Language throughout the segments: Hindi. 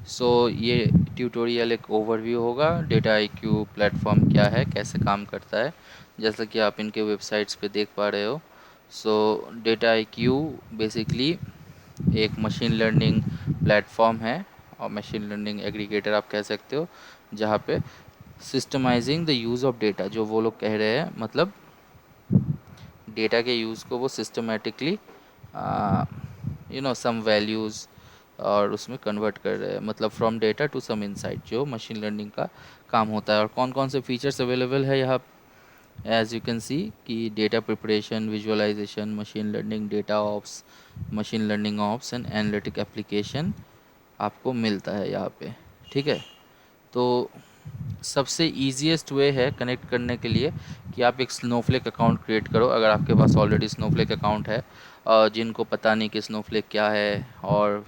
ये ट्यूटोरियल एक ओवरव्यू होगा, डेटा आईक्यू प्लेटफॉर्म क्या है, कैसे काम करता है, जैसा कि आप इनके वेबसाइट्स पे देख पा रहे हो। डेटा आईक्यू बेसिकली एक मशीन लर्निंग प्लेटफॉर्म है और मशीन लर्निंग एग्रीगेटर आप कह सकते हो, जहाँ पे सिस्टमाइजिंग द यूज़ ऑफ डेटा, जो वो लोग कह रहे हैं, मतलब डेटा के यूज़ को वो सिस्टमेटिकली सम वैल्यूज़ और उसमें कन्वर्ट कर रहे हैं, मतलब from data to some insight, जो मशीन लर्निंग का काम होता है। और कौन कौन से फीचर्स अवेलेबल है यहाँ, एज यू कैन सी कि data preparation, visualisation, machine learning, data ops, machine learning ops and analytic application आपको मिलता है यहाँ पे। ठीक है, तो सबसे ईजीएस्ट वे है कनेक्ट करने के लिए कि आप एक स्नोफ्लेक अकाउंट क्रिएट करो, अगर आपके पास ऑलरेडी स्नोफ्लेक अकाउंट है। जिनको पता नहीं कि स्नोफ्लेक क्या है और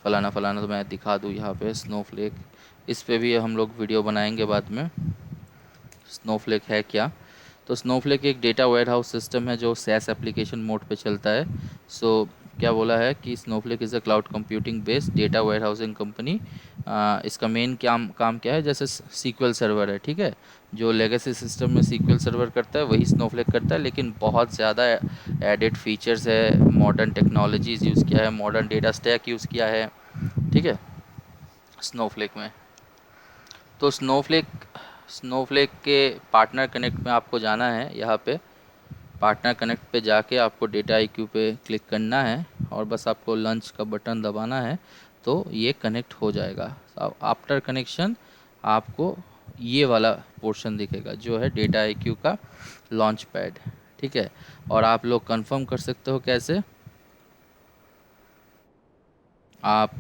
फलाना फलाना, तो मैं दिखा दूँ यहाँ पे स्नोफ्लेक, इस पे भी हम लोग वीडियो बनाएंगे बाद में, स्नोफ्लेक है क्या। तो स्नोफ्लेक एक डेटा वेयरहाउस सिस्टम है जो सैस एप्लीकेशन मोड पे चलता है। क्या बोला है कि Snowflake is a cloud computing based data warehousing company. इसका मेन काम क्या है, जैसे सीक्वल सर्वर है, ठीक है, जो लेगेसी सिस्टम में सीक्वल सर्वर करता है वही स्नोफ्लेक करता है, लेकिन बहुत ज़्यादा एडिड फीचर्स है, मॉडर्न टेक्नोलॉजीज़ यूज़ किया है, मॉडर्न डेटा स्टैक यूज़ किया है, ठीक है, स्नोफ्लेक में। तो स्नोफ्लेक के पार्टनर कनेक्ट में आपको जाना है। यहाँ पे पार्टनर कनेक्ट पे जाके आपको डेटा आईक्यू पे क्लिक करना है और बस आपको लॉन्च का बटन दबाना है, तो ये कनेक्ट हो जाएगा। आफ्टर कनेक्शन आपको ये वाला पोर्शन दिखेगा जो है डेटा आईक्यू का लॉन्च पैड, ठीक है। और आप लोग कंफर्म कर सकते हो कैसे, आप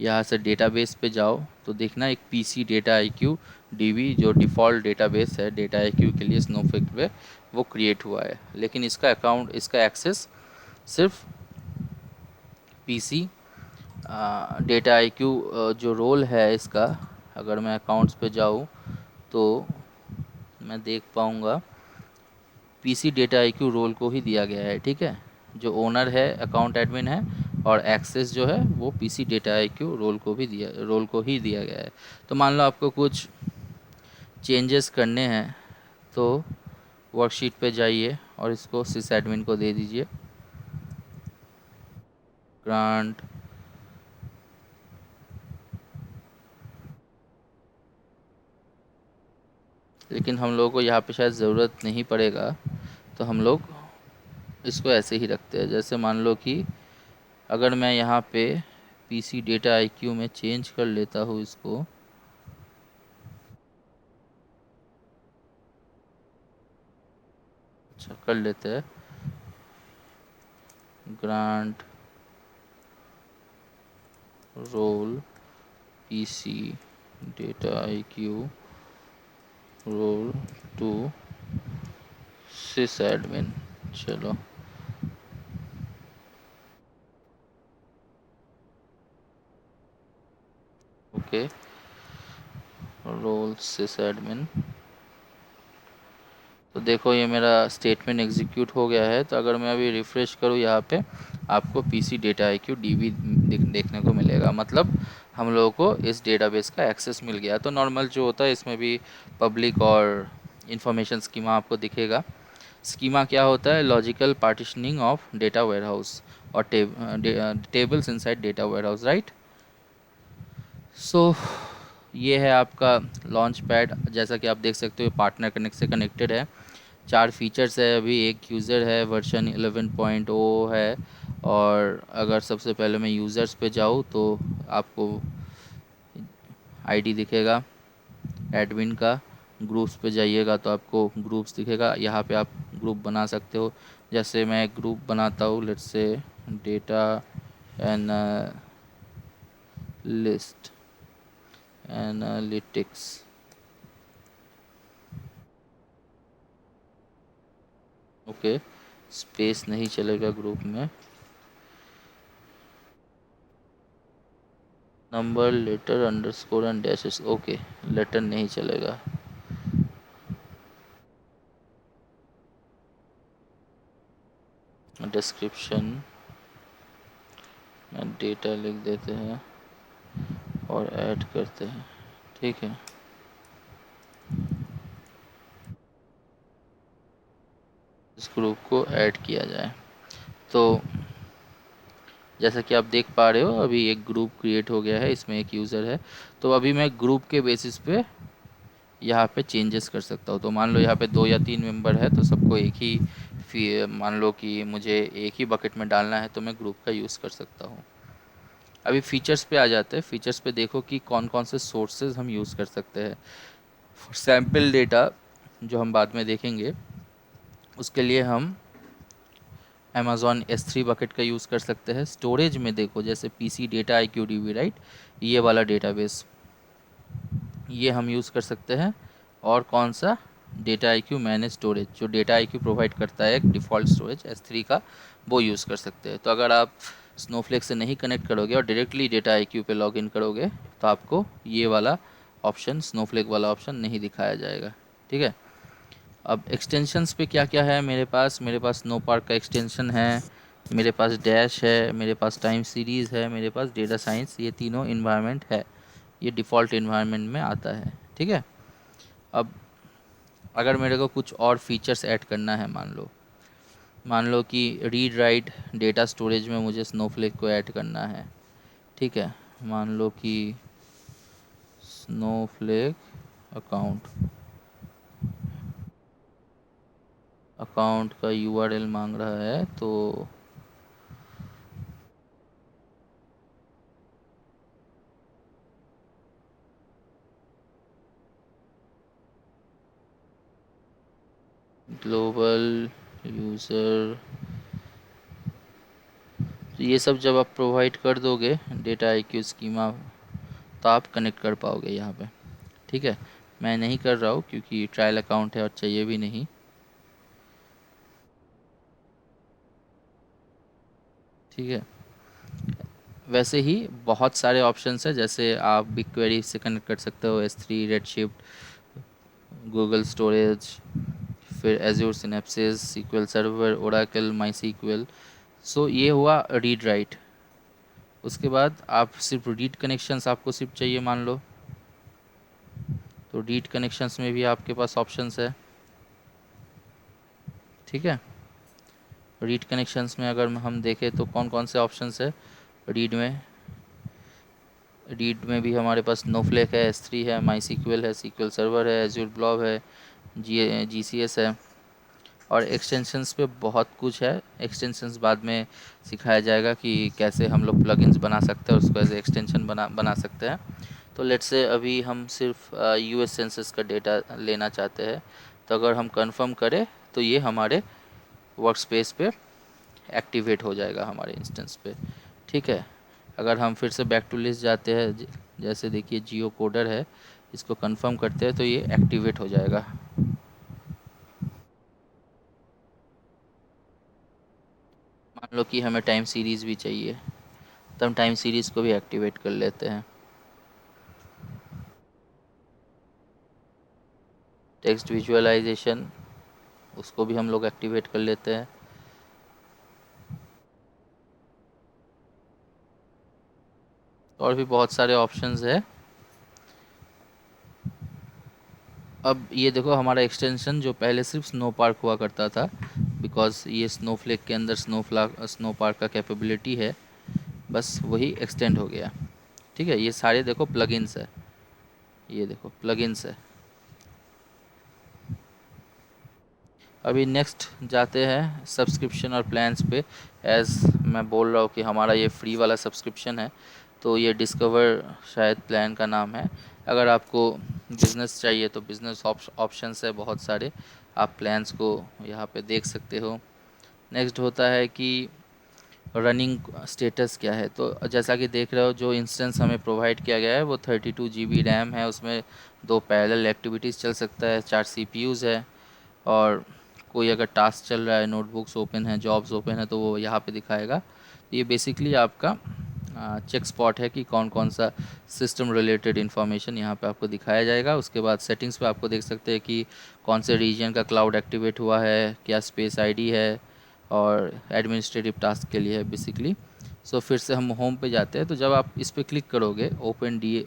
यहाँ से डेटाबेस पे जाओ तो देखना एक पीसी डेटा आईक्यू डीबी, जो डिफ़ॉल्ट डेटाबेस है डेटा आईक्यू के लिए स्नोफ्लेक पे, वो क्रिएट हुआ है, लेकिन इसका एक्सेस सिर्फ पीसी डेटा आईक्यू जो रोल है इसका, अगर मैं अकाउंट्स पे जाऊँ तो मैं देख पाऊँगा पीसी डेटा आईक्यू रोल को ही दिया गया है, ठीक है। जो ओनर है अकाउंट एडमिन है, और एक्सेस जो है वो पीसी डेटा आईक्यू रोल को ही दिया गया है। तो मान लो आपको कुछ चेंजेस करने हैं तो वर्कशीट पे जाइए और इसको सिस एडमिन को दे दीजिए, ग्रांट लेकिन हम लोगों को यहाँ पे शायद ज़रूरत नहीं पड़ेगा, तो हम लोग इसको ऐसे ही रखते हैं। जैसे मान लो कि अगर मैं यहाँ पे पीसी डेटा आईक्यू में चेंज कर लेता हूँ इसको, अच्छा कर लेते हैं, grant role PC data IQ role to sys admin, चलो ओके, रोल सिस एडमिन। तो देखो ये मेरा स्टेटमेंट एग्जीक्यूट हो गया है। तो अगर मैं अभी रिफ़्रेश करूँ यहाँ पे, आपको पीसी डेटा आईक्यू डीबी देखने को मिलेगा, मतलब हम लोगों को इस डेटाबेस का एक्सेस मिल गया। तो नॉर्मल जो होता है इसमें भी पब्लिक और इंफॉर्मेशन स्कीमा आपको दिखेगा। स्कीमा क्या होता है, logical partitioning of data warehouse और tables inside data warehouse, right. So ये है आपका लॉन्च पैड, जैसा कि आप देख सकते हो पार्टनर कनेक्ट से कनेक्टेड है। 4 फीचर्स है, अभी एक यूज़र है, वर्जन 11.0 है। और अगर सबसे पहले मैं यूज़र्स पे जाऊँ तो आपको आईडी दिखेगा एडमिन का। ग्रुप्स पे जाइएगा तो आपको ग्रुप्स दिखेगा, यहाँ पे आप ग्रुप बना सकते हो। जैसे मैं एक ग्रुप बनाता हूँ, let's say data analyst analytics, okay, space नहीं चलेगा ग्रुप में, number letter underscore and dashes, okay, letter नहीं चलेगा। डिस्क्रिप्शन में डेटा लिख देते हैं, और ऐड करते हैं। ठीक है, इस ग्रुप को ऐड किया जाए। तो जैसा कि आप देख पा रहे हो अभी एक ग्रुप क्रिएट हो गया है, इसमें एक यूज़र है। तो अभी मैं ग्रुप के बेसिस पे यहाँ पे चेंजेस कर सकता हूँ। तो मान लो यहाँ पे 2 या 3 मेंबर है, तो सबको एक ही मान लो कि मुझे एक ही बकेट में डालना है, तो मैं ग्रुप का यूज़ कर सकता हूँ। अभी फीचर्स पे आ जाते हैं। फीचर्स पे देखो कि कौन कौन से सोर्सेज हम यूज़ कर सकते हैं। सैम्पल डेटा जो हम बाद में देखेंगे, उसके लिए हम अमेज़ॉन S3 बकेट का यूज़ कर सकते हैं। स्टोरेज में देखो जैसे PC डेटा IQDB, राइट, ये वाला डेटाबेस ये हम यूज़ कर सकते हैं। और कौन सा, डेटा IQ मैनेज स्टोरेज, जो डेटा IQ प्रोवाइड करता है एक डिफ़ॉल्ट स्टोरेज S3 का, वो यूज़ कर सकते हैं। तो अगर आप स्नोफ्लेक से नहीं कनेक्ट करोगे और डायरेक्टली डेटा IQ पे लॉगिन करोगे, तो आपको ये वाला ऑप्शन, स्नोफ्लेक वाला ऑप्शन नहीं दिखाया जाएगा। ठीक है, अब एक्सटेंशंस पे क्या क्या है मेरे पास स्नो पार्क का एक्सटेंशन है, मेरे पास डैश है, मेरे पास टाइम सीरीज़ है, मेरे पास डेटा साइंस, ये तीनों इन्वायरमेंट है। ये डिफ़ॉल्ट इन्वायरमेंट में आता है। ठीक है, अब अगर मेरे को कुछ और फीचर्स ऐड करना है, मान लो कि रीड राइट डेटा स्टोरेज में मुझे स्नोफ्लेक को ऐड करना है। ठीक है, मान लो कि स्नोफ्लेक अकाउंट अकाउंट का URL मांग रहा है, तो ग्लोबल यूज़र, तो ये सब जब आप प्रोवाइड कर दोगे डेटा IQ स्कीमा, तो आप कनेक्ट कर पाओगे यहाँ पे। ठीक है, मैं नहीं कर रहा हूँ क्योंकि ट्रायल अकाउंट है और चाहिए भी नहीं। ठीक है, वैसे ही बहुत सारे ऑप्शंस हैं, जैसे आप बिग क्वेरी से कनेक्ट कर सकते हो, S3, रेडशिफ्ट, गूगल स्टोरेज, फिर Azure Synapse, SQL server, Oracle, my SQL। So ये हुआ रीड राइट। उसके बाद आप सिर्फ रीड कनेक्शंस आपको सिर्फ चाहिए मान लो, तो रीड कनेक्शंस में भी आपके पास ऑप्शंस है। ठीक है, रीड कनेक्शंस में अगर हम देखें तो कौन कौन से ऑप्शंस है रीड में भी हमारे पास स्नोफ्लेक है, S3 है, माई SQL है, SQL सर्वर है, एज्योर ब्लॉब है, GCS है। और एक्सटेंशंस पे बहुत कुछ है। एक्सटेंशंस बाद में सिखाया जाएगा कि कैसे हम लोग प्लगइन्स बना सकते हैं, उसको एज एक्सटेंशन बना सकते हैं। तो लेट्स से अभी हम सिर्फ US सेंसस का डेटा लेना चाहते हैं, तो अगर हम कंफर्म करें तो ये हमारे वर्क स्पेस पे एक्टिवेट हो जाएगा हमारे इंस्टेंस पे। ठीक है, अगर हम फिर से बैक टू लिस्ट जाते हैं, जैसे देखिए जियो कोडर है, इसको कंफर्म करते हैं तो ये एक्टिवेट हो जाएगा। मान लो कि हमें टाइम सीरीज़ भी चाहिए, तो हम टाइम सीरीज़ को भी एक्टिवेट कर लेते हैं। टेक्स्ट विजुअलाइजेशन, उसको भी हम लोग एक्टिवेट कर लेते हैं। और भी बहुत सारे ऑप्शंस है। अब ये देखो हमारा एक्सटेंशन जो पहले सिर्फ स्नो पार्क हुआ करता था, बिकॉज ये स्नोफ्लेक के अंदर स्नो पार्क का कैपेबिलिटी है, बस वही एक्सटेंड हो गया। ठीक है, ये सारे देखो प्लगइन्स है, ये देखो प्लगइन्स है। अभी नेक्स्ट जाते हैं सब्सक्रिप्शन और प्लान्स पे। एज़ मैं बोल रहा हूँ कि हमारा ये फ्री वाला सब्सक्रिप्शन है, तो ये डिस्कवर शायद प्लान का नाम है। अगर आपको बिज़नेस चाहिए तो बिज़नेस ऑप्शंस है बहुत सारे, आप प्लान्स को यहाँ पे देख सकते हो। नेक्स्ट होता है कि रनिंग स्टेटस क्या है। तो जैसा कि देख रहे हो जो इंस्टेंस हमें प्रोवाइड किया गया है वो 32 GB रैम है, उसमें 2 पैरेलल एक्टिविटीज़ चल सकता है, 4 CPUs है। और कोई अगर टास्क चल रहा है, नोटबुक्स ओपन है, जॉब्स ओपन है, तो वो यहाँ पे दिखाएगा। तो ये बेसिकली आपका चेक स्पॉट है कि कौन कौन सा सिस्टम रिलेटेड इन्फॉर्मेशन यहाँ पे आपको दिखाया जाएगा। उसके बाद सेटिंग्स पे आपको देख सकते हैं कि कौन से रीजन का क्लाउड एक्टिवेट हुआ है, क्या स्पेस आईडी है, और एडमिनिस्ट्रेटिव टास्क के लिए है बेसिकली। सो फिर से हम होम पे जाते हैं। तो जब आप इस पर क्लिक करोगे open D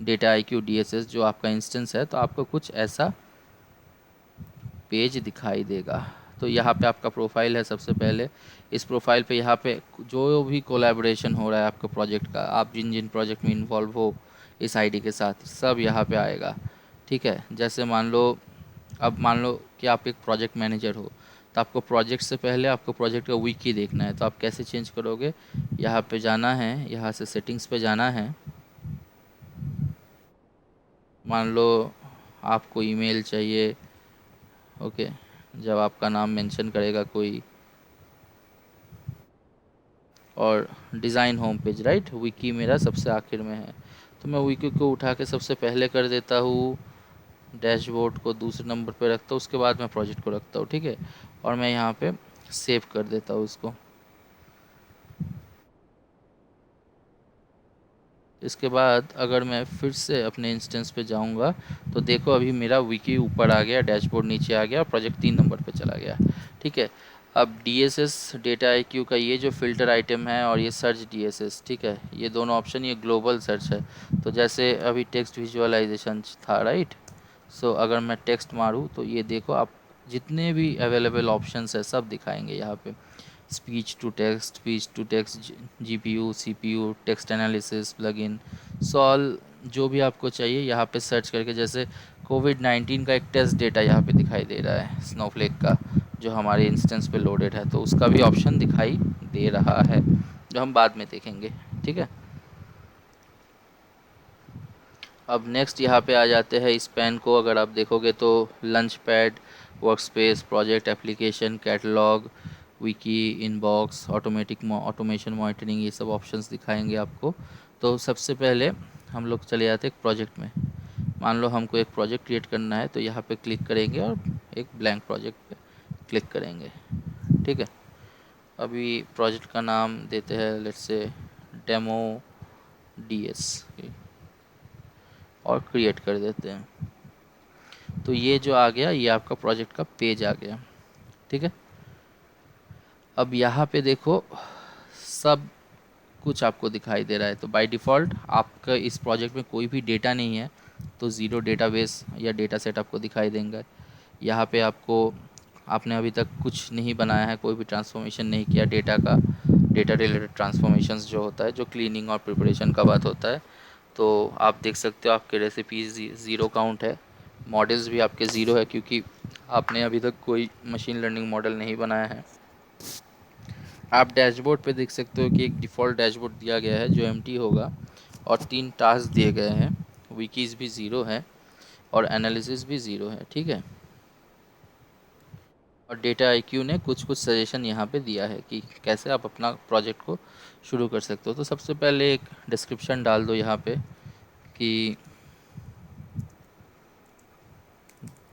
data I Q D S S जो आपका इंस्टेंस है, तो आपको कुछ ऐसा पेज दिखाई देगा। तो यहाँ पे आपका प्रोफाइल है सबसे पहले। इस प्रोफाइल पे यहाँ पे जो भी कोलैबोरेशन हो रहा है आपके प्रोजेक्ट का, आप जिन जिन प्रोजेक्ट में इन्वॉल्व हो इस आईडी के साथ, सब यहाँ पे आएगा। ठीक है, जैसे मान लो, अब मान लो कि आप एक प्रोजेक्ट मैनेजर हो, तो आपको प्रोजेक्ट से पहले आपको प्रोजेक्ट का विकी देखना है। तो आप कैसे चेंज करोगे, यहाँ पे जाना है, यहाँ से सेटिंग्स पे जाना है। मान लो आपको ईमेल चाहिए, ओके, जब आपका नाम मेंशन करेगा कोई, और design home page, right, Vicky मेरा सबसे आखिर में है। तो मैं विकी को उठा के सबसे पहले कर देता हूँ, डैशबोर्ड को दूसरे नंबर पे रखता हूँ, उसके बाद मैं प्रोजेक्ट को रखता हूँ। ठीक है, और मैं यहाँ पे सेव कर देता हूँ उसको। इसके बाद अगर मैं फिर से अपने इंस्टेंस पे जाऊंगा, तो देखो अभी मेरा विकी ऊपर आ गया, डैशबोर्ड नीचे आ गया और प्रोजेक्ट 3 नंबर पे चला गया। ठीक है, अब D S S data I Q का ये जो फ़िल्टर आइटम है और ये सर्च डी एस एस, ठीक है, ये दोनों ऑप्शन, ये ग्लोबल सर्च है। तो जैसे अभी टेक्स्ट विजुअलाइजेशन था, राइट, सो अगर मैं टेक्स्ट मारूँ तो ये देखो आप जितने भी अवेलेबल ऑप्शंस है सब दिखाएंगे यहाँ पे। Speech to text, GPU, CPU, text analysis, plugin, सॉल, जो भी आपको चाहिए यहाँ पे सर्च करके, जैसे कोविड-19 का एक टेस्ट डेटा यहाँ पे दिखाई दे रहा है स्नोफ्लेक का, जो हमारे इंस्टेंस पे लोडेड है, तो उसका भी ऑप्शन दिखाई दे रहा है, जो हम बाद में देखेंगे। ठीक है, अब नेक्स्ट यहाँ पे आ जाते हैं इस पेन को। अगर आप देखोगे तो lunch pad, workspace, project, application, catalogue, Vicky, inbox, automation monitoring, ये सब ऑप्शंस दिखाएंगे आपको। तो सबसे पहले हम लोग चले जाते हैं एक प्रोजेक्ट में। मान लो हमको एक प्रोजेक्ट क्रिएट करना है, तो यहाँ पे क्लिक करेंगे और एक ब्लैंक प्रोजेक्ट पे क्लिक करेंगे। ठीक है, अभी प्रोजेक्ट का नाम देते हैं लेट्स से डेमो डीएस, और क्रिएट कर देते हैं। तो ये जो आ गया, ये आपका प्रोजेक्ट का पेज आ गया। ठीक है, अब यहाँ पे देखो सब कुछ आपको दिखाई दे रहा है। तो बाय डिफ़ॉल्ट आपका इस प्रोजेक्ट में कोई भी डेटा नहीं है, तो ज़ीरो डेटाबेस या डेटा सेट आपको दिखाई देंगे। यहाँ पे आपको, आपने अभी तक कुछ नहीं बनाया है, कोई भी ट्रांसफॉर्मेशन नहीं किया डेटा का, डेटा रिलेटेड ट्रांसफॉर्मेशंस जो होता है, जो क्लीनिंग और प्रिपरेशन का बात होता है, तो आप देख सकते हो आपके रेसिपीज़ ज़ीरो काउंट है, मॉडल्स भी आपके ज़ीरो है, क्योंकि आपने अभी तक कोई मशीन लर्निंग मॉडल नहीं बनाया है। आप डैशबोर्ड पे देख सकते हो कि एक डिफ़ॉल्ट डैशबोर्ड दिया गया है जो एम्प्टी होगा, और 3 टास्क दिए गए हैं, विकीज़ भी ज़ीरो है और एनालिसिस भी ज़ीरो है। ठीक है, और डेटा आईक्यू ने कुछ कुछ सजेशन यहाँ पे दिया है कि कैसे आप अपना प्रोजेक्ट को शुरू कर सकते हो। तो सबसे पहले एक डिस्क्रिप्शन डाल दो यहाँ पे कि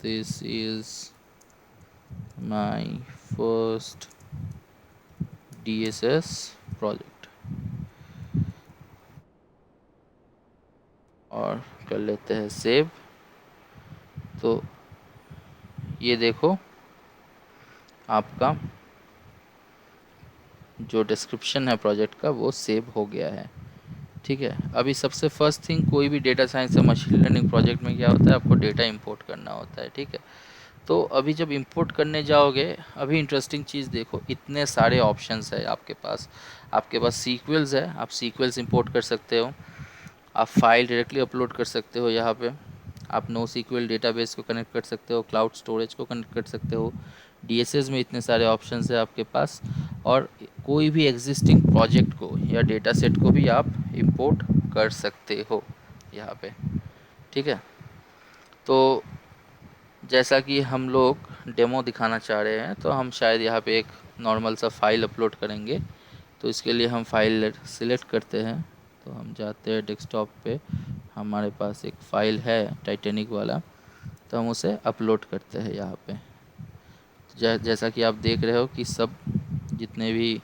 this is my first DSS project, और कर लेते हैं सेव। तो ये देखो आपका जो डिस्क्रिप्शन है प्रोजेक्ट का वो सेव हो गया है। ठीक है, अभी सबसे फर्स्ट थिंग, कोई भी डेटा साइंस या मशीन लर्निंग प्रोजेक्ट में क्या होता है, आपको डेटा इंपोर्ट करना होता है। ठीक है, तो अभी जब इंपोर्ट करने जाओगे, अभी इंटरेस्टिंग चीज़ देखो, इतने सारे ऑप्शंस है आपके पास। आपके पास सीक्वल्स है, आप सीक्वल्स इंपोर्ट कर सकते हो, आप फाइल डायरेक्टली अपलोड कर सकते हो यहाँ पे, आप नो सीक्वल डेटाबेस को कनेक्ट कर सकते हो, क्लाउड स्टोरेज को कनेक्ट कर सकते हो, डीएसएस में इतने सारे ऑप्शंस है आपके पास, और कोई भी एग्जिस्टिंग प्रोजेक्ट को या डेटा सेट को भी आप इंपोर्ट कर सकते हो यहाँ पे। ठीक है, तो जैसा कि हम लोग डेमो दिखाना चाह रहे हैं, तो हम शायद यहाँ पे एक नॉर्मल सा फाइल अपलोड करेंगे। तो इसके लिए हम फाइल सिलेक्ट करते हैं, तो हम जाते हैं डेस्कटॉप पे, हमारे पास एक फ़ाइल है टाइटेनिक वाला, तो हम उसे अपलोड करते हैं यहाँ पे। जैसा कि आप देख रहे हो कि सब जितने भी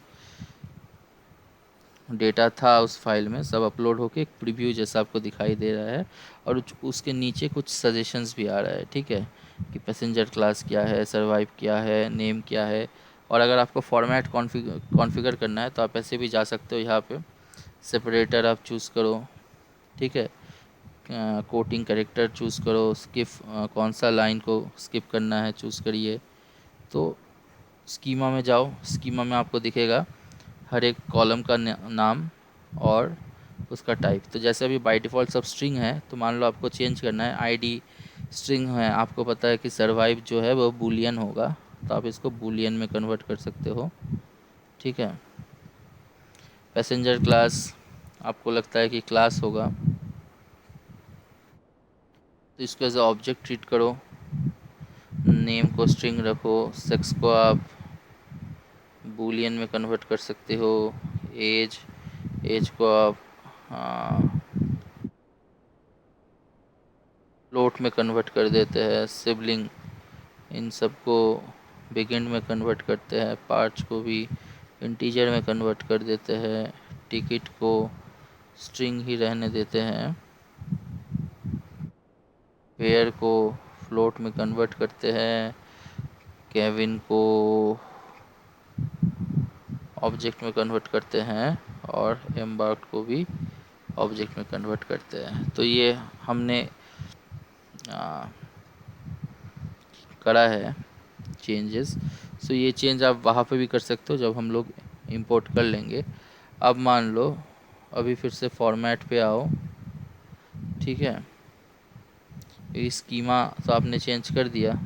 डेटा था उस फाइल में सब अपलोड होके एक प्रीव्यू जैसा आपको दिखाई दे रहा है, और उसके नीचे कुछ सजेशंस भी आ रहा है। ठीक है, कि पैसेंजर क्लास क्या है, सर्वाइव क्या है, नेम क्या है, और अगर आपको फॉर्मेट कॉन्फ़िगर करना है तो आप ऐसे भी जा सकते हो, यहाँ पे सेपरेटर आप चूज़ करो, ठीक है, कोटिंग करेक्टर चूज़ करो, स्किप कौन सा लाइन को स्किप करना है चूज़ करिए। तो स्कीमा में जाओ, स्कीमा में आपको दिखेगा हर एक कॉलम का नाम और उसका टाइप। तो जैसे अभी बाय डिफ़ॉल्ट सब स्ट्रिंग है, तो मान लो आपको चेंज करना है, आईडी स्ट्रिंग है, आपको पता है कि सर्वाइव जो है वो बूलियन होगा, तो आप इसको बूलियन में कन्वर्ट कर सकते हो, ठीक है। पैसेंजर क्लास आपको लगता है कि क्लास होगा, तो इसको एज ए ऑब्जेक्ट ट्रीट करो। नेम को स्ट्रिंग रखो, सेक्स को आप बूलियन में कन्वर्ट कर सकते हो, एज एज को आप फ्लोट में कन्वर्ट कर देते हैं, सिबलिंग इन सब को बिगिन में कन्वर्ट करते हैं, पार्ट्स को भी इंटीजर में कन्वर्ट कर देते हैं, टिकट को स्ट्रिंग ही रहने देते हैं, फेयर को फ्लोट में कन्वर्ट करते हैं, केविन को ऑब्जेक्ट में कन्वर्ट करते हैं, और एम्बार्क को भी ऑब्जेक्ट में कन्वर्ट करते हैं। तो ये हमने आ, करा है चेंजेस। सो ये चेंज आप वहाँ पे भी कर सकते हो जब हम लोग इंपोर्ट कर लेंगे। अब मान लो अभी फिर से फॉर्मेट पे आओ, ठीक है, ये स्कीमा तो आपने चेंज कर दिया,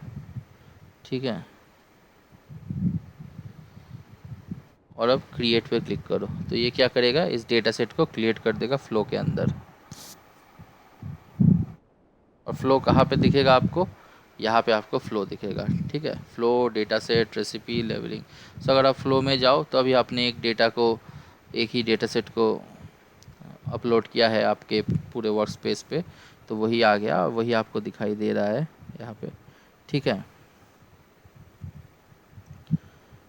ठीक है, और अब क्रिएट पे क्लिक करो, तो ये क्या करेगा, इस डेटा सेट को क्रिएट कर देगा फ्लो के अंदर। और फ्लो कहाँ पे दिखेगा आपको, यहाँ पे आपको फ्लो दिखेगा, ठीक है, flow, data set, recipe, levelling. So अगर आप फ्लो में जाओ तो अभी आपने एक डेटा को, एक ही डेटा सेट को अपलोड किया है आपके पूरे वर्क स्पेस पे, तो वही आ गया, वही आपको दिखाई दे रहा है यहाँ पे, ठीक है।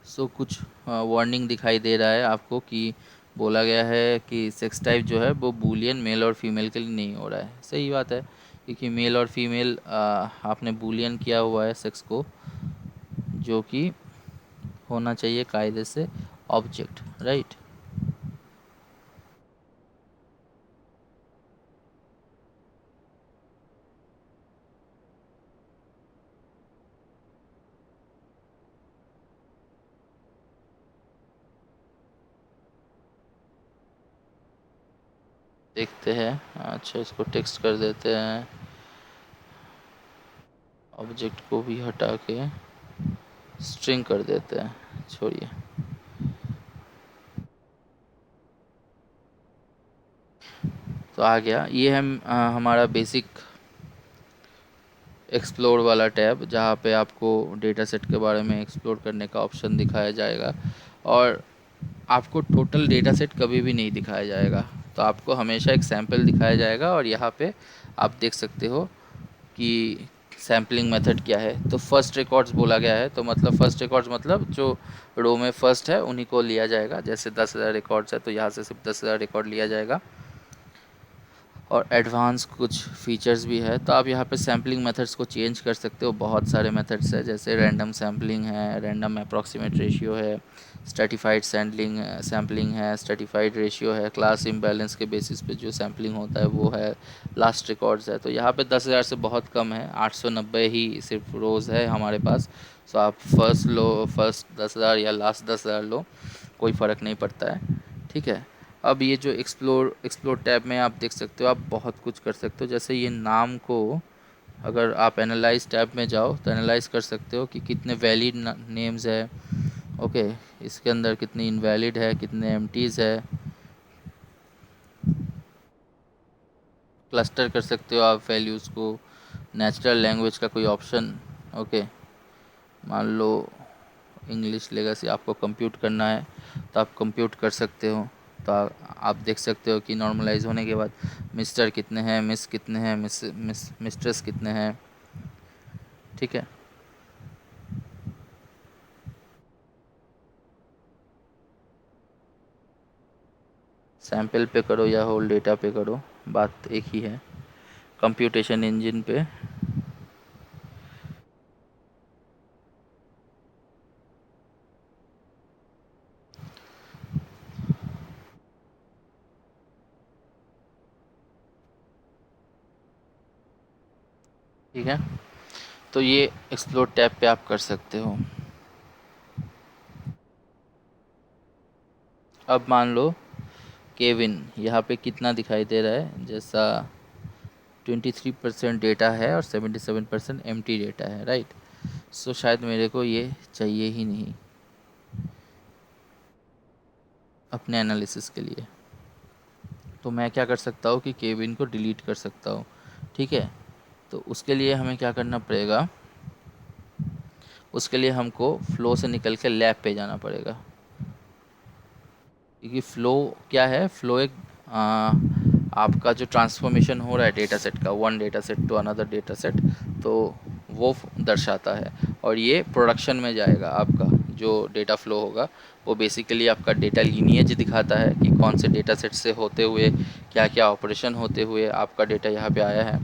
सो कुछ वार्निंग दिखाई दे रहा है आपको कि बोला गया है कि सेक्स टाइप जो है वो बूलियन मेल और फीमेल के लिए नहीं हो रहा है। सही बात है, क्योंकि मेल और फीमेल आपने बूलियन किया हुआ है सेक्स को, जो कि होना चाहिए कायदे से ऑब्जेक्ट, राइट। देखते हैं, अच्छा इसको टेक्स्ट कर देते हैं, ऑब्जेक्ट को भी हटा के स्ट्रिंग कर देते हैं, छोड़िए। तो आ गया, ये है हमारा बेसिक एक्सप्लोर वाला टैब, जहाँ पे आपको डेटा सेट के बारे में एक्सप्लोर करने का ऑप्शन दिखाया जाएगा, और आपको टोटल डेटा सेट कभी भी नहीं दिखाया जाएगा, तो आपको हमेशा एक सैंपल दिखाया जाएगा। और यहाँ पे आप देख सकते हो कि सैम्पलिंग मेथड क्या है। तो फर्स्ट रिकॉर्ड्स बोला गया है, तो मतलब फर्स्ट रिकॉर्ड्स मतलब जो रो में फर्स्ट है उन्हीं को लिया जाएगा। जैसे 10,000 रिकॉर्ड्स है तो यहाँ से सिर्फ 10,000 रिकॉर्ड लिया जाएगा। और एडवांस कुछ फीचर्स भी है, तो आप यहाँ पे सैम्पलिंग मेथड्स को चेंज कर सकते हो। बहुत सारे मेथड्स है, जैसे रैंडम सैम्पलिंग है, रैंडम अप्रॉक्सीमेट रेशियो है, स्ट्रेटिफाइड सैम्पलिंग है, स्ट्रेटिफाइड रेशियो है, क्लास इम्बैलेंस के बेसिस पे जो सैम्पलिंग होता है वो है, लास्ट रिकॉर्ड्स है। तो यहाँ पे 10,000 से बहुत कम है, 890 ही सिर्फ रोज़ है हमारे पास। सो आप फर्स्ट लो, फर्स्ट 10,000 या लास्ट 10,000 लो, कोई फ़र्क नहीं पड़ता है, ठीक है। अब ये जो एक्सप्लोर एक्सप्लोर टैब में आप देख सकते हो, आप बहुत कुछ कर सकते हो। जैसे ये नाम को अगर आप एनालाइज टैब में जाओ तो एनालाइज कर सकते हो कि कितने वैलिड नेम्स है, ओके, इसके अंदर कितनी इनवैलिड है, कितने एम्प्टीज़ है, क्लस्टर कर सकते हो आप वैल्यूज़ को। नेचुरल लैंग्वेज का कोई ऑप्शन, ओके, मान लो इंग्लिश लेगासी आपको कंप्यूट करना है तो आप कंप्यूट कर सकते हो। तो आप देख सकते हो कि नॉर्मलाइज होने के बाद मिस्टर कितने हैं, मिस कितने हैं, मिस्ट्रेस कितने हैं, ठीक है। सैंपल पे करो या होल डेटा पे करो, बात एक ही है। कंप्यूटेशन इंजन पे ठीक है, तो ये एक्सप्लोर टैब पे आप कर सकते हो। अब मान लो केविन यहाँ पे कितना दिखाई दे रहा है, जैसा 23% डेटा है और 77% एम्प्टी डेटा है, राइट। सो शायद मेरे को ये चाहिए ही नहीं अपने एनालिसिस के लिए। तो मैं क्या कर सकता हूँ कि केबिन को डिलीट कर सकता हूँ। ठीक है, तो उसके लिए हमें क्या करना पड़ेगा, उसके लिए हमको फ्लो से निकल के लैब पे जाना पड़ेगा। क्योंकि फ़्लो क्या है, फ़्लो एक आ, आपका जो ट्रांसफॉर्मेशन हो रहा है डेटा सेट का, one data set to another data set, तो वो दर्शाता है। और ये प्रोडक्शन में जाएगा, आपका जो डेटा फ्लो होगा वो बेसिकली आपका डेटा लीनिएज दिखाता है कि कौन से डेटा सेट से होते हुए क्या क्या ऑपरेशन होते हुए आपका डेटा यहाँ पे आया है।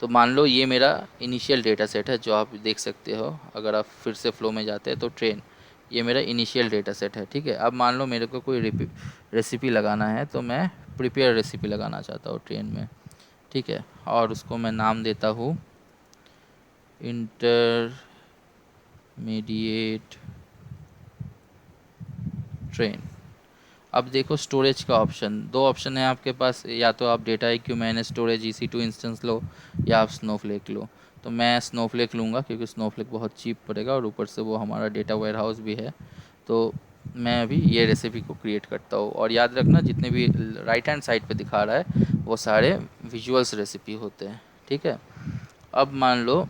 तो मान लो ये मेरा इनिशियल डेटा सेट है जो आप देख सकते हो, अगर आप फिर से फ्लो में जाते हैं तो ट्रेन, ये मेरा इनिशियल डेटा सेट है। ठीक है, अब मान लो मेरे को कोई रेसिपी लगाना है, तो मैं प्रिपेयर रेसिपी लगाना चाहता हूँ ट्रेन में। ठीक है, और उसको मैं नाम देता हूँ इंटरमीडिएट ट्रेन। अब देखो स्टोरेज का ऑप्शन, दो ऑप्शन है आपके पास, या तो आप data IQ manage storage EC2 instance लो, या आप स्नोफ्लेक लो। तो मैं स्नोफ्लेक लूँगा क्योंकि स्नोफ्लेक बहुत चीप पड़ेगा और ऊपर से वो हमारा डेटा वेयर हाउस भी है। तो मैं अभी ये रेसिपी को क्रिएट करता हूँ, और याद रखना जितने भी राइट हैंड साइड पे दिखा रहा है वो सारे विजुअल्स रेसिपी होते हैं। ठीक है, अब मान लो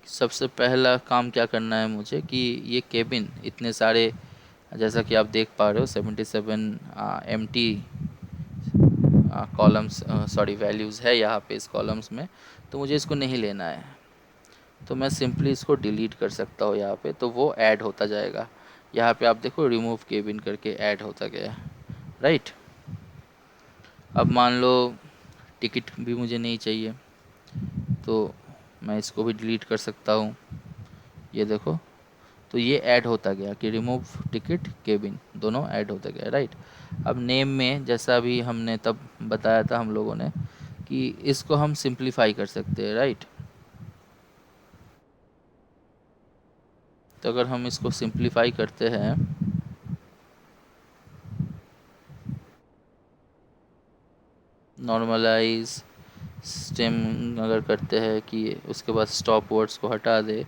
सबसे पहला काम क्या करना है मुझे कि ये केबिन इतने सारे, जैसा कि आप देख पा रहे हो 77 एम्प्टी कॉलम्स, सॉरी वैल्यूज़ है यहाँ पे इस कॉलम्स में, तो मुझे इसको नहीं लेना है। तो मैं सिंपली इसको डिलीट कर सकता हूँ यहाँ पे, तो वो ऐड होता जाएगा। यहाँ पे आप देखो रिमूव केबिन करके ऐड होता गया, राइट। अब मान लो टिकट भी मुझे नहीं चाहिए, तो मैं इसको भी डिलीट कर सकता हूँ। ये देखो, तो ये ऐड होता गया कि रिमूव टिकट केबिन, दोनों ऐड होता गया, राइट। अब नेम में जैसा भी हमने तब बताया था हम लोगों ने कि इसको हम सिंप्लीफाई कर सकते हैं, राइट। तो अगर हम इसको सिंप्लीफाई करते हैं, नॉर्मलाइज स्टेम अगर करते हैं कि उसके बाद स्टॉप वर्ड्स को हटा दे,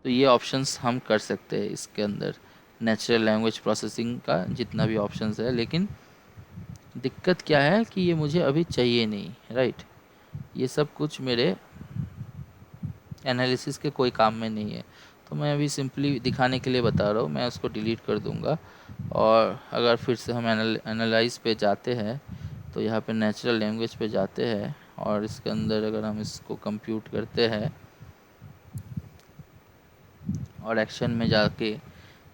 तो ये ऑप्शंस हम कर सकते हैं इसके अंदर, नेचुरल लैंग्वेज प्रोसेसिंग का जितना भी ऑप्शंस है। लेकिन दिक्कत क्या है कि ये मुझे अभी चाहिए नहीं, राइट। ये सब कुछ मेरे एनालिसिस के कोई काम में नहीं है। तो मैं अभी सिंपली दिखाने के लिए बता रहा हूँ, मैं उसको डिलीट कर दूँगा। और अगर फिर से हम एनालाइज पे जाते हैं, तो यहाँ पे नेचुरल लैंग्वेज पे जाते हैं, और इसके अंदर अगर हम इसको कंप्यूट करते हैं और एक्शन में जाके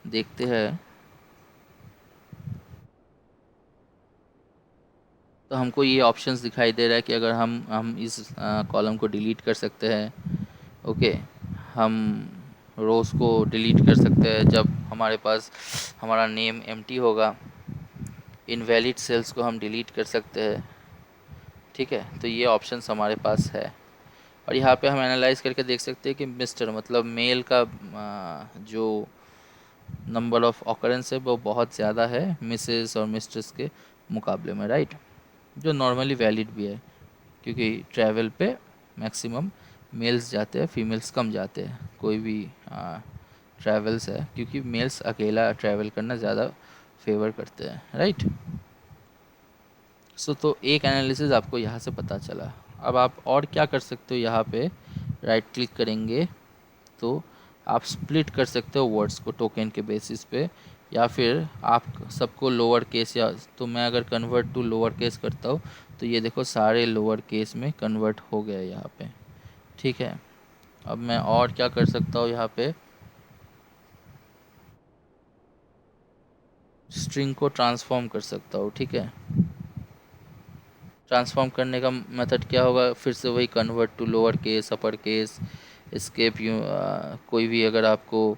देखते हैं, तो हमको ये ऑप्शंस दिखाई दे रहा है कि अगर हम इस कॉलम को डिलीट कर सकते हैं। ओके, हम रोज़ को डिलीट कर सकते हैं जब हमारे पास हमारा नेम एम्प्टी होगा। इनवैलिड सेल्स को हम डिलीट कर सकते हैं। ठीक है, तो ये ऑप्शंस हमारे पास है। और यहाँ पे हम एनालाइज करके देख सकते हैं कि मिस्टर मतलब मेल का जो नंबर ऑफ ऑकरेंस है वो बहुत ज़्यादा है मिसेस और मिस्ट्रेस के मुकाबले में, राइट। जो नॉर्मली वैलिड भी है, क्योंकि ट्रैवल पे मैक्सिमम मेल्स जाते हैं, फीमेल्स कम जाते हैं। कोई भी ट्रैवल्स है, क्योंकि मेल्स अकेला ट्रैवल करना ज़्यादा फेवर करते हैं, राइट। सो तो एक एनालिसिस आपको यहाँ से पता चला। अब आप और क्या कर सकते हो, यहाँ पे राइट क्लिक करेंगे तो आप स्प्लिट कर सकते हो वर्ड्स को टोकन के बेसिस पे, या फिर आप सबको लोअर केस, या तो मैं अगर कन्वर्ट टू लोअर केस करता हूँ, तो ये देखो सारे लोअर केस में कन्वर्ट हो गए यहाँ पे। ठीक है, अब मैं और क्या कर सकता हूँ, यहाँ पे स्ट्रिंग को ट्रांसफॉर्म कर सकता हूँ। ठीक है, ट्रांसफॉर्म करने का मेथड क्या होगा, फिर से वही convert to lower case, upper case, escape U, कोई भी अगर आपको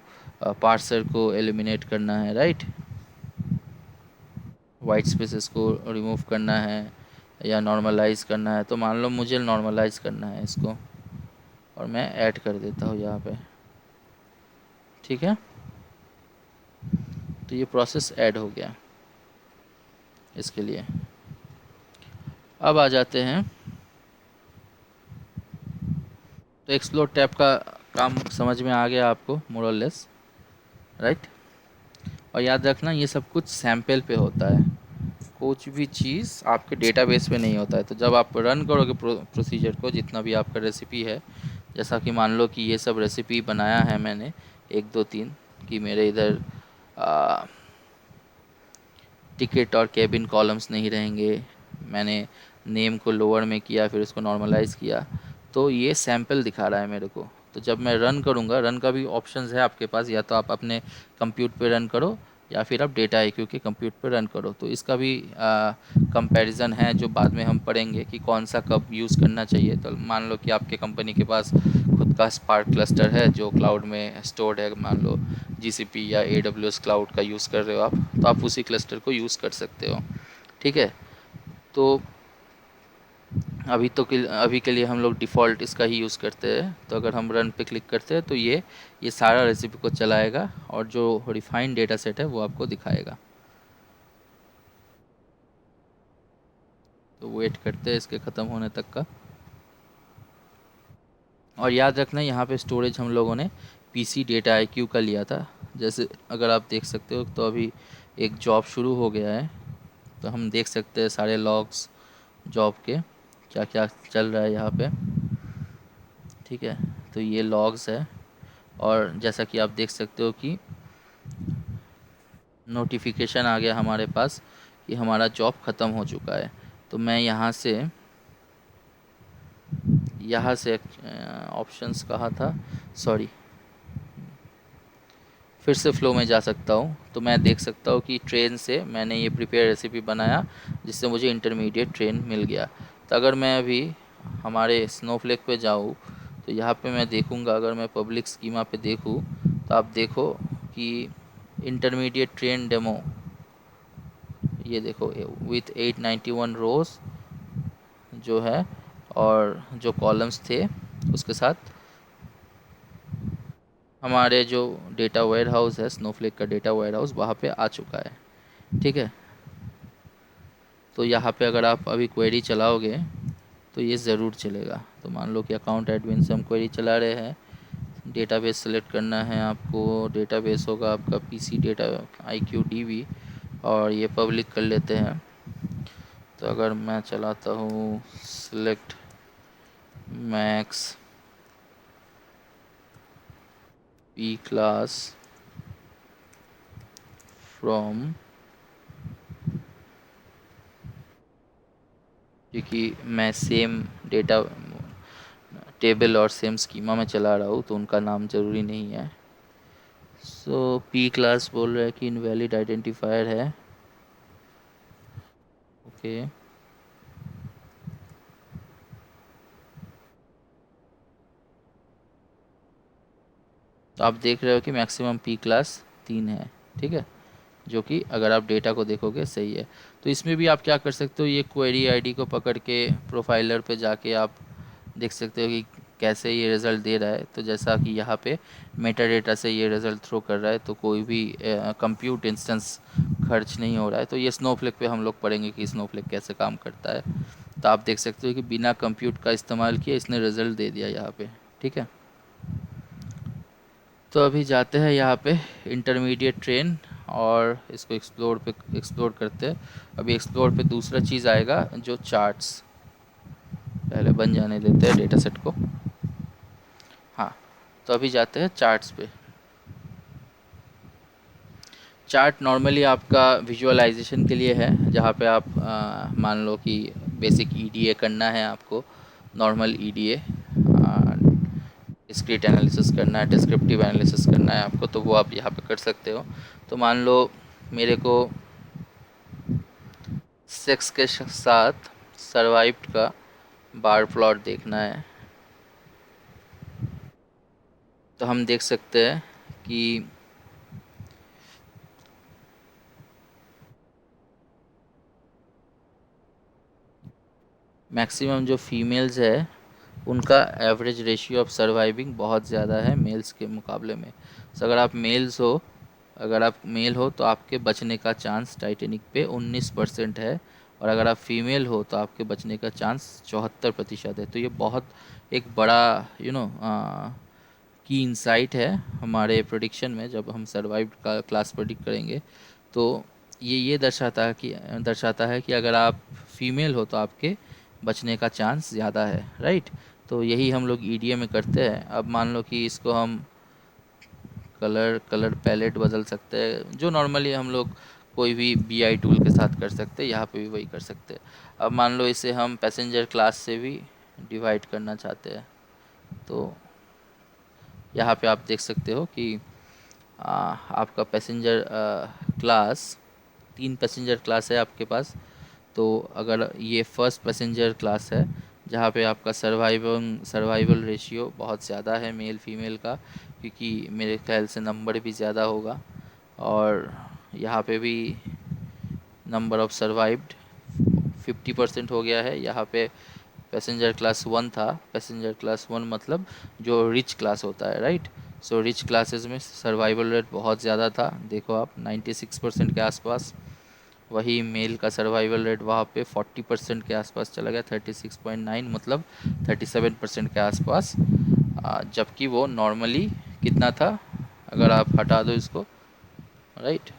पार्सर को एलिमिनेट करना है, राइट, वाइट स्पेसेस को रिमूव करना है, या नॉर्मलाइज़ करना है, तो मान लो मुझे नॉर्मलाइज़ करना है इसको, और मैं ऐड कर देता हूँ यहाँ पे। ठीक है, तो ये प्रोसेस ऐड हो गया इसके लिए। अब आ जाते हैं, तो एक्सप्लोर टैब का काम समझ में आ गया आपको मोर और लेस, राइट। और याद रखना ये सब कुछ सैंपल पे होता है, कुछ भी चीज़ आपके डेटाबेस पे नहीं होता है। तो जब आप रन करोगे प्रोसीजर को, जितना भी आपका रेसिपी है, जैसा कि मान लो कि ये सब रेसिपी बनाया है मैंने 1 2 3, कि मेरे इधर टिकट और केबिन कॉलम्स नहीं रहेंगे, मैंने नेम को लोअर में किया, फिर उसको नॉर्मलाइज़ किया, तो ये सैंपल दिखा रहा है मेरे को। तो जब मैं रन करूँगा, रन का भी ऑप्शंस है आपके पास, या तो आप अपने कंप्यूट पे रन करो, या फिर आप डेटा IQ के कंप्यूट पे रन करो। तो इसका भी कंपैरिजन है जो बाद में हम पढ़ेंगे कि कौन सा कब यूज़ करना चाहिए। तो मान लो कि आपके कंपनी के पास खुद का स्पार्क क्लस्टर है जो क्लाउड में स्टोर्ड है, मान लो GCP या AWS क्लाउड का यूज़ कर रहे हो आप, तो आप उसी क्लस्टर को यूज़ कर सकते हो। ठीक है, तो अभी के लिए हम लोग डिफ़ॉल्ट इसका ही यूज़ करते हैं। तो अगर हम रन पे क्लिक करते हैं तो ये सारा रेसिपी को चलाएगा, और जो रिफाइंड डेटा सेट है वो आपको दिखाएगा। तो वेट करते हैं इसके ख़त्म होने तक का। और याद रखना यहाँ पे स्टोरेज हम लोगों ने PC डेटा IQ का लिया था। जैसे अगर आप देख सकते हो, तो अभी एक जॉब शुरू हो गया है, तो हम देख सकते हैं सारे लॉग्स जॉब के, क्या क्या चल रहा है यहाँ पे। ठीक है, तो ये लॉग्स है, और जैसा कि आप देख सकते हो कि नोटिफिकेशन आ गया हमारे पास कि हमारा जॉब ख़त्म हो चुका है। तो मैं यहाँ से ऑप्शंस कहा था, सॉरी, फिर से फ़्लो में जा सकता हूँ। तो मैं देख सकता हूँ कि ट्रेन से मैंने ये प्रिपेयर रेसिपी बनाया, जिससे मुझे इंटरमीडिएट ट्रेन मिल गया। तो अगर मैं अभी हमारे स्नोफ्लेक पे जाऊँ, तो यहाँ पे मैं देखूँगा, अगर मैं पब्लिक स्कीमा पे देखूँ, तो आप देखो कि इंटरमीडिएट ट्रेन डेमो, ये देखो विथ 891 रोज़ जो है, और जो कॉलम्स थे उसके साथ हमारे जो डेटा वेयर हाउस है, स्नोफ्लेक का डेटा वेयर हाउस, वहाँ पे आ चुका है। ठीक है, तो यहाँ पे अगर आप अभी क्वेरी चलाओगे तो ये ज़रूर चलेगा। तो मान लो कि अकाउंट एडमिन से हम क्वेरी चला रहे हैं, डेटाबेस सेलेक्ट करना है आपको, डेटाबेस होगा आपका PC डेटा IQ DB, और ये पब्लिक कर लेते हैं। तो अगर मैं चलाता हूँ select max P class from, क्योंकि मैं सेम डेटा टेबल और सेम स्कीमा में चला रहा हूँ, तो उनका नाम ज़रूरी नहीं है। सो P क्लास बोल रहा है कि इनवैलिड आइडेंटिफायर है। ओके, तो आप देख रहे हो कि मैक्सिमम P क्लास 3 है। ठीक है, जो कि अगर आप डेटा को देखोगे सही है। तो इसमें भी आप क्या कर सकते हो, ये क्वेरी आईडी को पकड़ के प्रोफाइलर पे जाके आप देख सकते हो कि कैसे ये रिज़ल्ट दे रहा है। तो जैसा कि यहाँ पे मेटा डेटा से ये रिज़ल्ट थ्रो कर रहा है, तो कोई भी कंप्यूट इंस्टेंस खर्च नहीं हो रहा है। तो ये स्नोफ्लेक पे हम लोग पढ़ेंगे कि स्नोफ्लेक कैसे काम करता है। तो आप देख सकते हो कि बिना कंप्यूट का इस्तेमाल किए इसने रिज़ल्ट दे दिया यहाँ पे। ठीक है, तो अभी जाते हैं यहाँ पे इंटरमीडिएट ट्रेन, और इसको एक्सप्लोर करते हैं। अभी एक्सप्लोर पे दूसरा चीज़ आएगा जो चार्ट्स, पहले बन जाने देते हैं डेटा सेट को। हाँ, तो अभी जाते हैं चार्ट्स पे। चार्ट नॉर्मली आपका विजुअलाइजेशन के लिए है, जहाँ पे आप मान लो कि बेसिक EDA करना है आपको, नॉर्मल EDA, डिस्क्रीट एनालिसिस करना है, डिस्क्रिप्टिव एनालिसिस करना है आपको, तो वो आप यहाँ पे कर सकते हो। तो मान लो मेरे को सेक्स के साथ सर्वाइव्ड का बार प्लॉट देखना है, तो हम देख सकते हैं कि मैक्सिमम जो फीमेल्स है उनका एवरेज रेशियो ऑफ सर्वाइविंग बहुत ज़्यादा है मेल्स के मुकाबले में। सो अगर आप मेल हो तो आपके बचने का चांस टाइटेनिक पे 19% है, और अगर आप फीमेल हो तो आपके बचने का चांस 74% है। तो ये बहुत एक बड़ा की इंसाइट है हमारे प्रोडिक्शन में। जब हम सर्वाइव का क्लास प्रोडिक्ट करेंगे तो ये दर्शाता है कि अगर आप फीमेल हो तो आपके बचने का चांस ज़्यादा है, राइट। तो यही हम लोग ईडीए में करते हैं। अब मान लो कि इसको हम कलर पैलेट बदल सकते हैं, जो नॉर्मली हम लोग कोई भी बीआई टूल के साथ कर सकते हैं, यहाँ पे भी वही कर सकते हैं। अब मान लो इसे हम पैसेंजर क्लास से भी डिवाइड करना चाहते हैं, तो यहाँ पे आप देख सकते हो कि आपका पैसेंजर क्लास, 3 पैसेंजर क्लास है आपके पास। तो अगर ये फर्स्ट पैसेंजर क्लास है जहाँ पे आपका सर्वाइवल रेशियो बहुत ज़्यादा है मेल फीमेल का, क्योंकि मेरे ख्याल से नंबर भी ज़्यादा होगा, और यहाँ पे भी नंबर ऑफ सर्वाइव्ड 50% हो गया है। यहाँ पे पैसेंजर क्लास 1 था, पैसेंजर क्लास 1 मतलब जो रिच क्लास होता है, राइट। सो रिच क्लासेस में सर्वाइवल रेट बहुत ज़्यादा था, देखो आप 96% के आसपास। वही मेल का सर्वाइवल रेट वहाँ पे 40% के आसपास चला गया, 36.9 मतलब 37% के आसपास। जबकि वो नॉर्मली कितना था, अगर आप हटा दो इसको, राइट,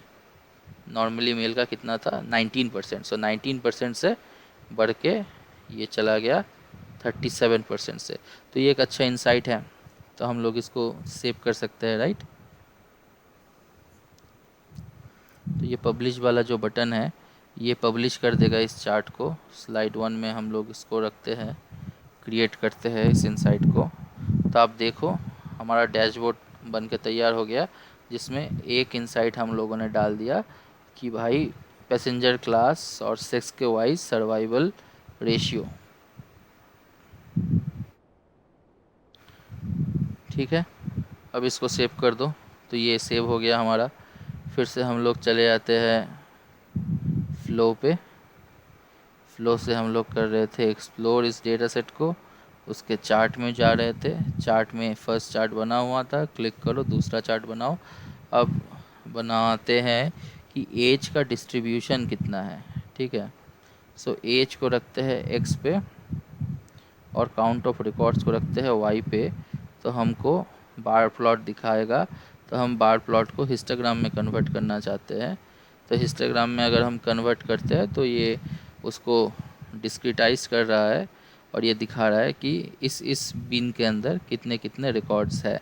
नॉर्मली मेल का कितना था 19%। सो 19% से बढ़ के ये चला गया 37% से। तो ये एक अच्छा इंसाइट है, तो हम लोग इसको सेव कर सकते हैं, राइट। तो ये पब्लिश वाला जो बटन है ये पब्लिश कर देगा इस चार्ट को। स्लाइड 1 में हम लोग इसको रखते हैं, क्रिएट करते हैं इस इंसाइट को। तो आप देखो हमारा डैशबोर्ड बन के तैयार हो गया, जिसमें एक इंसाइट हम लोगों ने डाल दिया कि भाई पैसेंजर क्लास और सेक्स के वाइज सर्वाइवल रेशियो, ठीक है। अब इसको सेव कर दो, तो ये सेव हो गया हमारा। फिर से हम लोग चले जाते हैं फ्लो पे। फ्लो से हम लोग कर रहे थे एक्सप्लोर इस डेटा सेट को, उसके चार्ट में जा रहे थे। चार्ट में फर्स्ट चार्ट बना हुआ था, क्लिक करो दूसरा चार्ट बनाओ। अब बनाते हैं कि एज का डिस्ट्रीब्यूशन कितना है, ठीक है। सो एज को रखते हैं एक्स पे और काउंट ऑफ रिकॉर्ड्स को रखते हैं वाई पे। तो हमको बार प्लॉट दिखाएगा। तो हम बार प्लॉट को हिस्टोग्राम में कन्वर्ट करना चाहते हैं। तो हिस्टोग्राम में अगर हम कन्वर्ट करते हैं तो ये उसको डिस्क्रिटाइज कर रहा है और ये दिखा रहा है कि इस बिन के अंदर कितने कितने रिकॉर्ड्स है।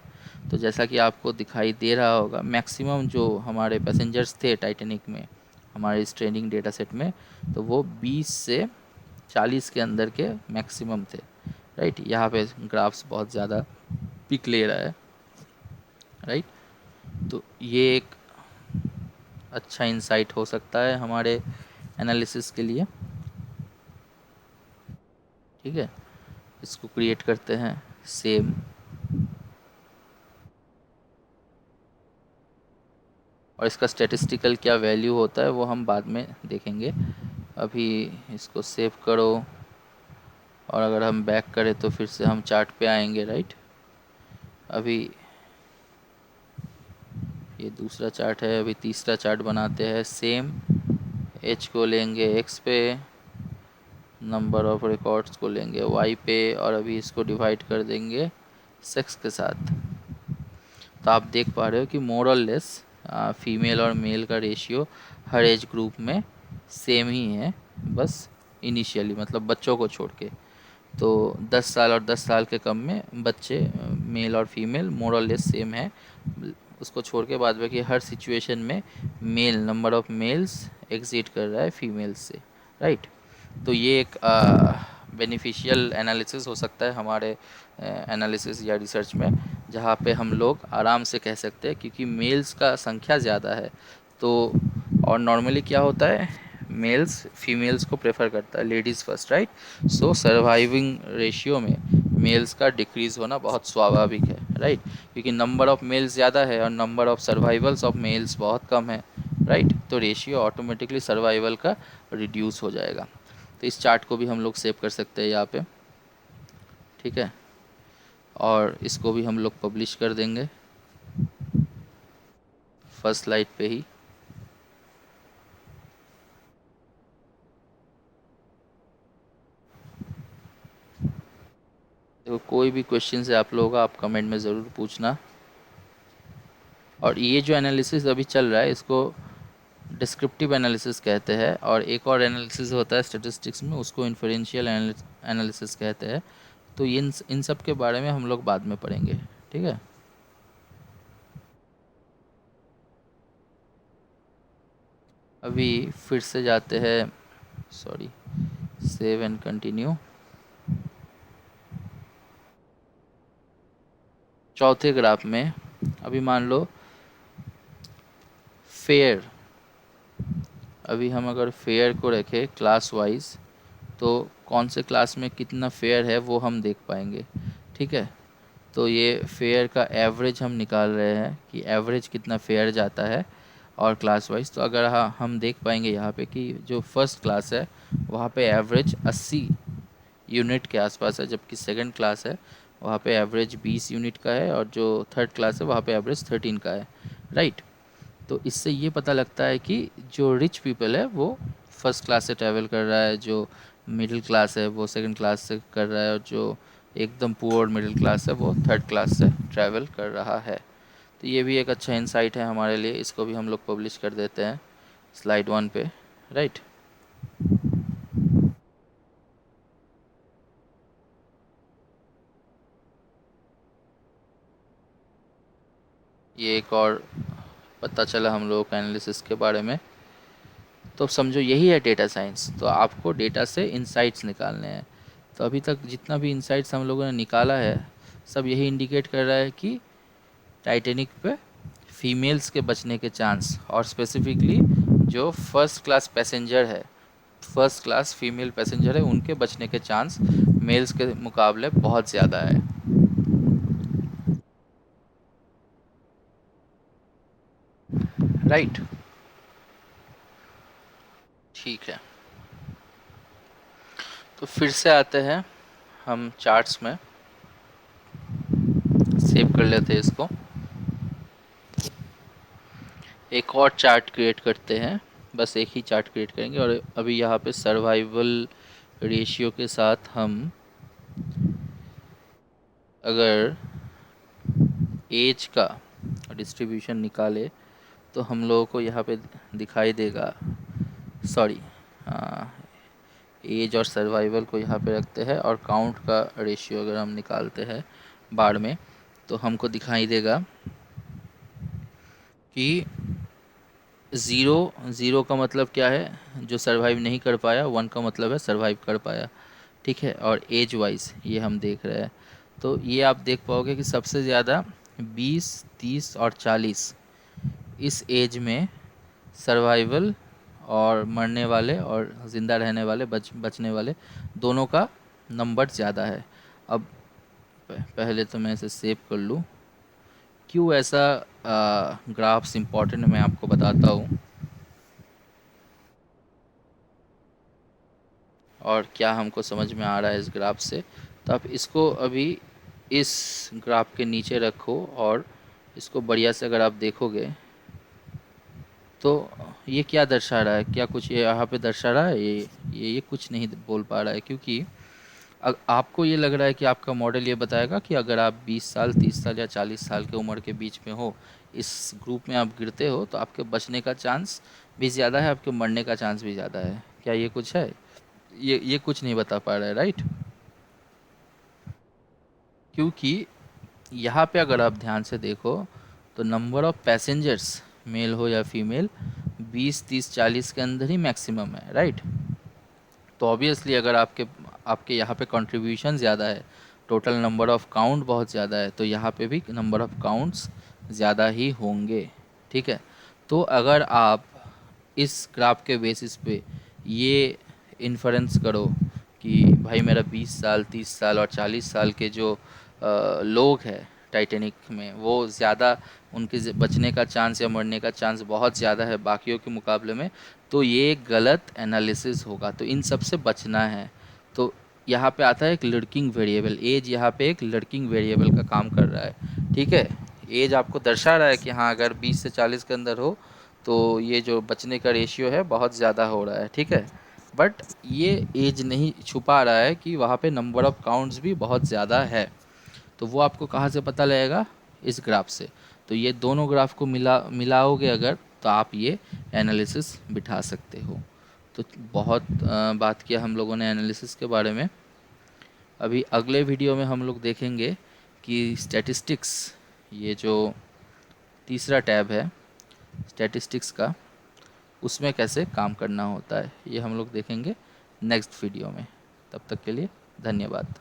तो जैसा कि आपको दिखाई दे रहा होगा, मैक्सिमम जो हमारे पैसेंजर्स थे टाइटेनिक में हमारे इस ट्रेनिंग डेटा सेट में, तो वो 20 से 40 के अंदर के मैक्सिमम थे, राइट। यहाँ पे ग्राफ्स बहुत ज़्यादा पिक ले रहा है, राइट। तो ये एक अच्छा इंसाइट हो सकता है हमारे एनालिसिस के लिए, ठीक है। इसको क्रिएट करते हैं सेम, और इसका स्टैटिस्टिकल क्या वैल्यू होता है वो हम बाद में देखेंगे। अभी इसको सेव करो, और अगर हम बैक करें तो फिर से हम चार्ट पे आएंगे, राइट। अभी ये दूसरा चार्ट है, अभी तीसरा चार्ट बनाते हैं सेम। एच को लेंगे एक्स पे, नंबर ऑफ रिकॉर्ड्स को लेंगे वाई पे, और अभी इसको डिवाइड कर देंगे सेक्स के साथ। तो आप देख पा रहे हो कि मोर और लेस फीमेल और मेल का रेशियो हर एज ग्रुप में सेम ही है, बस इनिशियली मतलब बच्चों को छोड़ के। तो 10 साल और 10 साल के कम में बच्चे मेल और फीमेल मोर और लेस सेम है। उसको छोड़ के बाद बाकी हर सिचुएशन में mail number of mails exit कर रहा है फीमेल्स से, राइट। तो ये एक बेनिफिशियल एनालिसिस हो सकता है हमारे एनालिसिस या रिसर्च में, जहाँ पे हम लोग आराम से कह सकते हैं, क्योंकि मेल्स का संख्या ज़्यादा है। तो और नॉर्मली क्या होता है, मेल्स फीमेल्स को प्रेफर करता है, लेडीज़ फर्स्ट, राइट। सो सर्वाइविंग रेशियो में मेल्स का डिक्रीज़ होना बहुत स्वाभाविक है, राइट, क्योंकि नंबर ऑफ़ मेल्स ज़्यादा है और number of survivals of males बहुत कम है, राइट। तो रेशियो ऑटोमेटिकली सर्वाइवल का रिड्यूस हो जाएगा। तो इस चार्ट को भी हम लोग सेव कर सकते हैं यहाँ पे, ठीक है, और इसको भी हम लोग पब्लिश कर देंगे फर्स्ट स्लाइड पे ही। तो कोई भी क्वेश्चन है आप लोगों का, आप कमेंट में ज़रूर पूछना। और ये जो एनालिसिस अभी चल रहा है इसको डिस्क्रिप्टिव एनालिसिस कहते हैं, और एक और एनालिसिस होता है स्टैटिस्टिक्स में, उसको इन्फरेंशियल एनालिसिस कहते हैं। तो इन सब के बारे में हम लोग बाद में पढ़ेंगे, ठीक है। अभी फिर से जाते हैं, सॉरी, सेव एंड कंटिन्यू। चौथे ग्राफ में अभी मान लो फेयर, अभी हम अगर फेयर को रखें क्लास वाइज, तो कौन से क्लास में कितना फेयर है वो हम देख पाएंगे, ठीक है। तो ये फेयर का एवरेज हम निकाल रहे हैं कि एवरेज कितना फेयर जाता है और क्लास वाइज। तो अगर हम देख पाएंगे यहाँ पे कि जो फर्स्ट क्लास है वहाँ पे एवरेज 80 यूनिट के आसपास है, जबकि सेकंड क्लास है वहाँ पे एवरेज 20 यूनिट का है, और जो थर्ड क्लास है वहाँ पे एवरेज 13 का है, राइट। तो इससे ये पता लगता है कि जो रिच पीपल है वो फर्स्ट क्लास से ट्रैवल कर रहा है, जो मिडिल क्लास है वो सेकंड क्लास से कर रहा है, और जो एकदम पुअर मिडिल क्लास है वो थर्ड क्लास से ट्रैवल कर रहा है। तो ये भी एक अच्छा इंसाइट है हमारे लिए, इसको भी हम लोग पब्लिश कर देते हैं स्लाइड 1 पे, राइट। ये एक और पता चला हम लोगों को एनालिसिस के बारे में। तो समझो यही है डेटा साइंस। तो आपको डेटा से इंसाइट्स निकालने हैं। तो अभी तक जितना भी इंसाइट्स हम लोगों ने निकाला है सब यही इंडिकेट कर रहा है कि टाइटैनिक पे फीमेल्स के बचने के चांस, और स्पेसिफिकली जो फर्स्ट क्लास पैसेंजर है, फर्स्ट क्लास फीमेल पैसेंजर है, उनके बचने के चांस मेल्स के मुकाबले बहुत ज़्यादा है, राइट। ठीक है, तो फिर से आते हैं हम चार्ट्स में, सेव कर लेते हैं इसको। एक और चार्ट क्रिएट करते हैं, बस एक ही चार्ट क्रिएट करेंगे, और अभी यहाँ पे सर्वाइवल रेशियो के साथ हम अगर एज का डिस्ट्रीब्यूशन निकाले तो हम लोगों को यहाँ पे दिखाई देगा, सॉरी, एज और सर्वाइवल को यहाँ पे रखते हैं, और काउंट का रेशियो अगर हम निकालते हैं बार में, तो हमको दिखाई देगा कि ज़ीरो, ज़ीरो का मतलब क्या है, जो सरवाइव नहीं कर पाया। वन का मतलब है सरवाइव कर पाया, ठीक है। और एज वाइज ये हम देख रहे हैं, तो ये आप देख पाओगे कि सबसे ज़्यादा 20, 30 और 40 इस एज में सर्वाइवल और मरने वाले और ज़िंदा रहने वाले, बचने वाले दोनों का नंबर ज़्यादा है। अब पहले तो मैं इसे सेव कर लूँ। क्यों ऐसा ग्राफ्स इम्पॉर्टेंट मैं आपको बताता हूँ, और क्या हमको समझ में आ रहा है इस ग्राफ से। तो आप इसको अभी इस ग्राफ के नीचे रखो, और इसको बढ़िया से अगर आप देखोगे तो ये क्या दर्शा रहा है, क्या कुछ ये यहाँ पे दर्शा रहा है, ये कुछ नहीं बोल पा रहा है, क्योंकि आपको ये लग रहा है कि आपका मॉडल ये बताएगा कि अगर आप 20 साल, 30 साल या 40 साल के उम्र के बीच में हो, इस ग्रुप में आप गिरते हो, तो आपके बचने का चांस भी ज़्यादा है, आपके मरने का चांस भी ज़्यादा है। क्या ये कुछ है? ये कुछ नहीं बता पा रहा है, राइट। क्योंकि यहाँ पे अगर आप ध्यान से देखो तो नंबर ऑफ़ पैसेंजर्स, मेल हो या फीमेल, 20, 30, 40 के अंदर ही मैक्सिमम है, राइट। तो ऑब्वियसली अगर आपके आपके यहाँ पे कंट्रीब्यूशन ज़्यादा है, टोटल नंबर ऑफ़ काउंट बहुत ज़्यादा है, तो यहाँ पे भी नंबर ऑफ़ काउंट्स ज़्यादा ही होंगे, ठीक है। तो अगर आप इस ग्राफ के बेसिस पे ये इन्फरेंस करो कि भाई मेरा 20 साल, 30 साल और 40 साल के जो लोग हैं, टाइटैनिक में, वो ज़्यादा उनके बचने का चांस या मरने का चांस बहुत ज़्यादा है बाकियों के मुकाबले में, तो ये गलत एनालिसिस होगा। तो इन सब से बचना है। तो यहाँ पे आता है एक लर्किंग वेरिएबल, एज यहाँ पे एक लर्किंग वेरिएबल का काम कर रहा है। ठीक है, एज आपको दर्शा रहा है कि हाँ अगर 20 से 40 के अंदर हो तो ये जो बचने का रेशियो है बहुत ज़्यादा हो रहा है। ठीक है, बट ये एज नहीं छुपा रहा है कि वहाँ पे नंबर ऑफ काउंट्स भी बहुत ज़्यादा है। तो वो आपको कहाँ से पता लगेगा? इस ग्राफ से। तो ये दोनों ग्राफ को मिलाओगे अगर, तो आप ये एनालिसिस बिठा सकते हो। तो बहुत बात किया हम लोगों ने एनालिसिस के बारे में। अभी अगले वीडियो में हम लोग देखेंगे कि स्टैटिस्टिक्स, ये जो तीसरा टैब है स्टैटिस्टिक्स का, उसमें कैसे काम करना होता है, ये हम लोग देखेंगे नेक्स्ट वीडियो में। तब तक के लिए धन्यवाद।